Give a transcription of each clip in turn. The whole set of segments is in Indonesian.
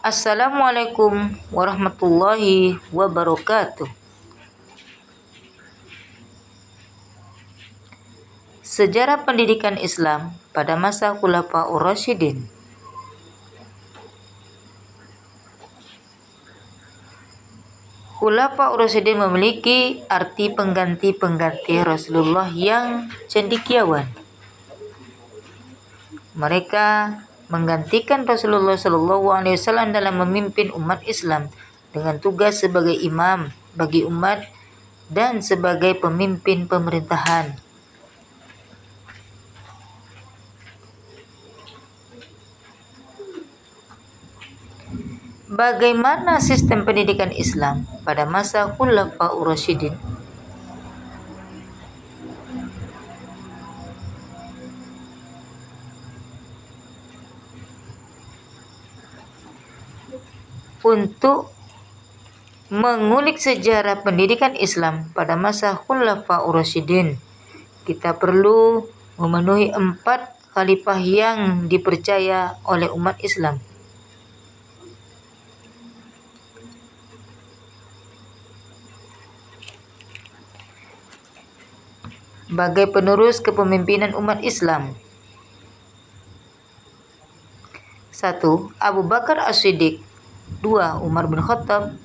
Assalamualaikum warahmatullahi wabarakatuh. Sejarah pendidikan Islam pada masa Khulafaur Rasyidin. Khulafaur Rasyidin memiliki arti pengganti-pengganti Rasulullah yang cendekiawan. Mereka menggantikan Rasulullah SAW dalam memimpin umat Islam dengan tugas sebagai imam bagi umat dan sebagai pemimpin pemerintahan. Bagaimana sistem pendidikan Islam pada masa Khulafaur Rasyidin? Untuk mengulik sejarah pendidikan Islam pada masa Khulafaur Rasyidin, kita perlu memenuhi 4 khalifah yang dipercaya oleh umat Islam. Sebagai penerus kepemimpinan umat Islam. 1. Abu Bakar As-Siddiq. 2. Umar bin Khattab.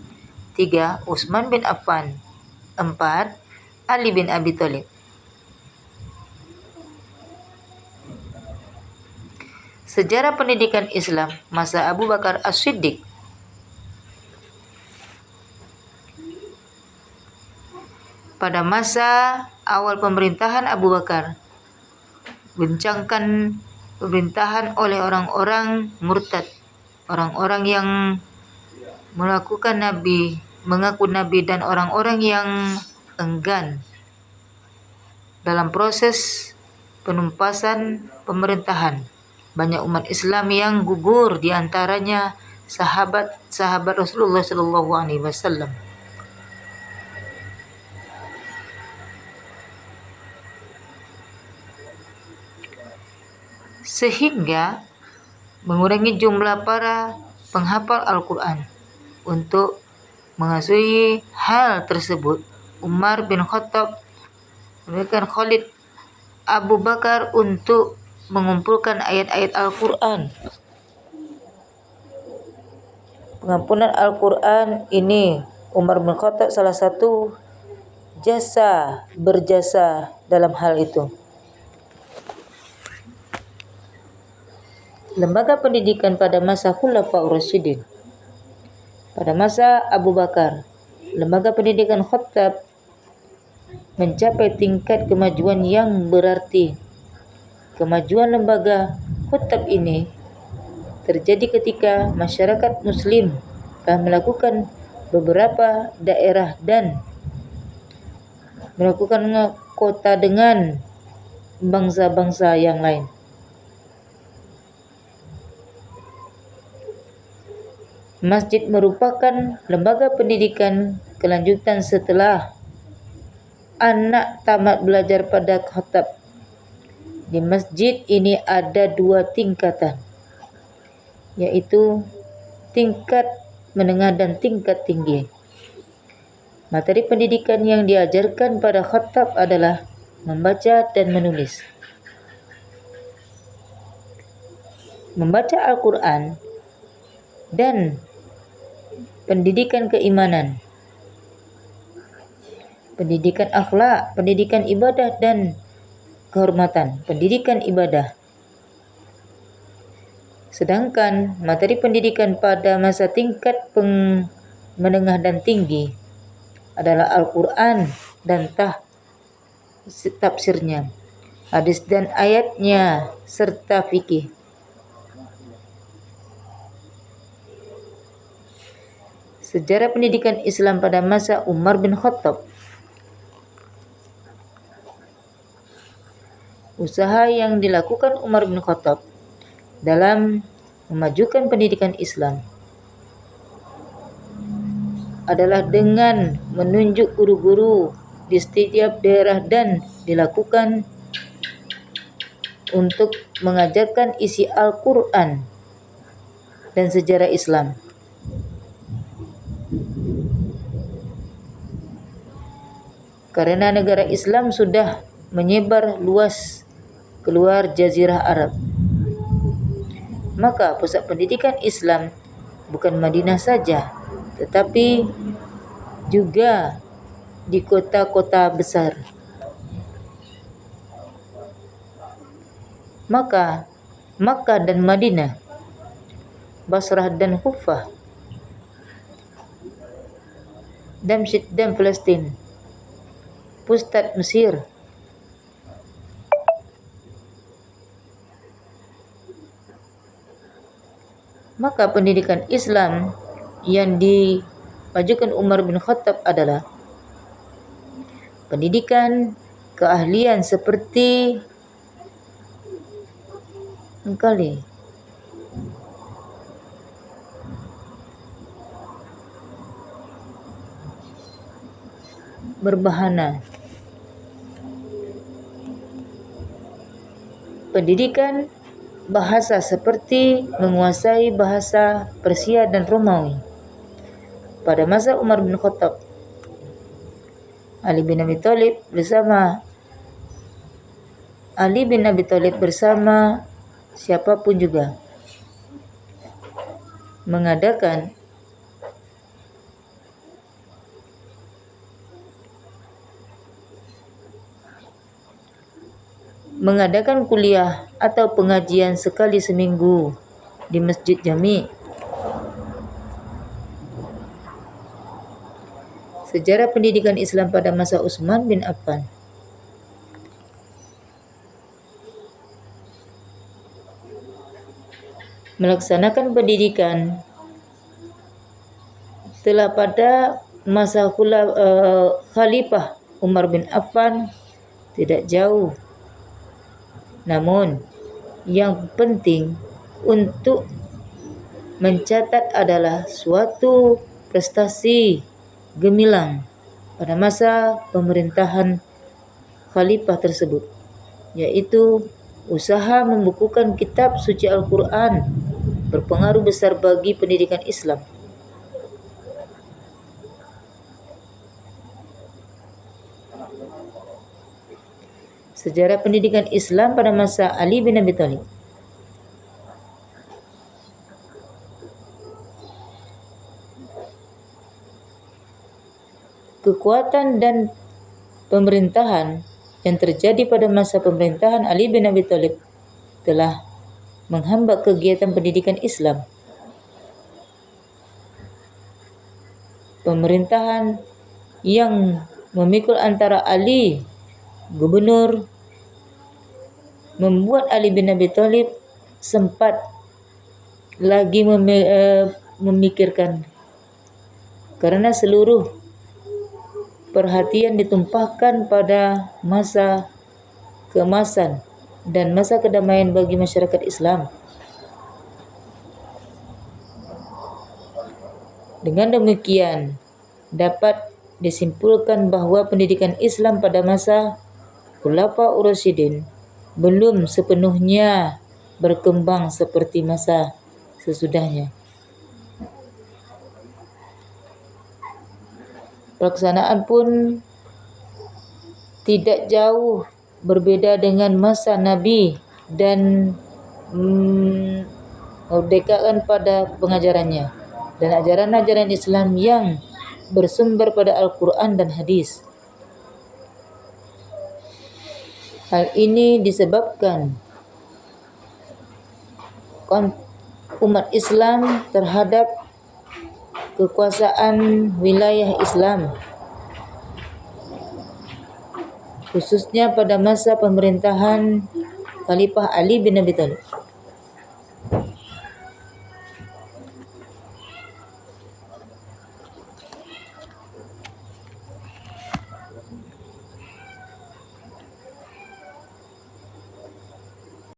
3. Utsman bin Affan. 4. Ali bin Abi Thalib. Sejarah pendidikan Islam masa Abu Bakar As-Siddiq. Pada masa awal pemerintahan Abu Bakar, goncangkan pemerintahan oleh orang-orang murtad, orang-orang yang mengaku nabi dan orang-orang yang enggan dalam proses penumpasan pemerintahan. Banyak umat Islam yang gugur, di antaranya sahabat-sahabat Rasulullah SAW. Sehingga mengurangi jumlah para penghafal Al-Quran. Untuk mengasuhi hal tersebut, Umar bin Khattab memberikan Khalid Abu Bakar untuk mengumpulkan ayat-ayat Al-Quran. Pengampunan Al-Quran ini Umar bin Khattab salah satu berjasa dalam hal itu. Lembaga pendidikan pada masa Khulafaur Rasyidin. Pada masa Abu Bakar, lembaga pendidikan Khattab mencapai tingkat kemajuan yang berarti. Kemajuan lembaga Khattab ini terjadi ketika masyarakat Muslim telah melakukan beberapa daerah dan melakukan kota dengan bangsa-bangsa yang lain. Masjid merupakan lembaga pendidikan kelanjutan setelah anak tamat belajar pada Khattab. Di masjid ini ada 2 tingkatan, yaitu tingkat menengah dan tingkat tinggi. Materi pendidikan yang diajarkan pada Khattab adalah membaca dan menulis. Membaca Al-Quran dan pendidikan keimanan, pendidikan akhlak, pendidikan ibadah dan kehormatan, pendidikan ibadah. Sedangkan materi pendidikan pada masa tingkat menengah dan tinggi adalah Al-Quran dan tafsirnya, hadis dan ayatnya, serta fikih. Sejarah pendidikan Islam pada masa Umar bin Khattab. Usaha yang dilakukan Umar bin Khattab dalam memajukan pendidikan Islam adalah dengan menunjuk guru-guru di setiap daerah dan dilakukan untuk mengajarkan isi Al-Quran dan sejarah Islam. karena negara Islam sudah menyebar luas keluar Jazirah Arab. Maka pusat pendidikan Islam bukan Madinah saja, tetapi juga di kota-kota besar. Maka Makkah dan Madinah, Basrah dan Kufah, Damsyik dan Palestina, Pusat Mesir, maka pendidikan Islam yang dimajukan Umar bin Khattab adalah pendidikan keahlian seperti berbahana, pendidikan bahasa seperti menguasai bahasa Persia dan Romawi. Pada masa Umar bin Khattab, Ali bin Abi Thalib bersama siapapun juga mengadakan kuliah atau pengajian sekali seminggu di Masjid Jami'. Sejarah pendidikan Islam pada masa Utsman bin Affan. Melaksanakan pendidikan telah pada masa Khalifah Umar bin Affan tidak jauh. Namun yang penting untuk mencatat adalah suatu prestasi gemilang pada masa pemerintahan Khalifah tersebut, yaitu usaha membukukan kitab suci Al-Quran berpengaruh besar bagi pendidikan Islam. Sejarah pendidikan Islam pada masa Ali bin Abi Thalib. Kekuatan dan pemerintahan yang terjadi pada masa pemerintahan Ali bin Abi Thalib telah menghambat kegiatan pendidikan Islam. Pemerintahan yang memikul antara Ali gubernur membuat Ali bin Abi Thalib sempat lagi memikirkan, karena seluruh perhatian ditumpahkan pada masa keemasan dan masa kedamaian bagi masyarakat Islam. Dengan demikian, dapat disimpulkan bahwa pendidikan Islam pada masa Khulafaur Rasyidin belum sepenuhnya berkembang seperti masa sesudahnya. Pelaksanaan pun tidak jauh berbeda dengan masa Nabi dan merdekakan pada pengajarannya dan ajaran-ajaran Islam yang bersumber pada Al-Quran dan hadis. Hal ini disebabkan umat Islam terhadap kekuasaan wilayah Islam, khususnya pada masa pemerintahan Khalifah Ali bin Abi Thalib.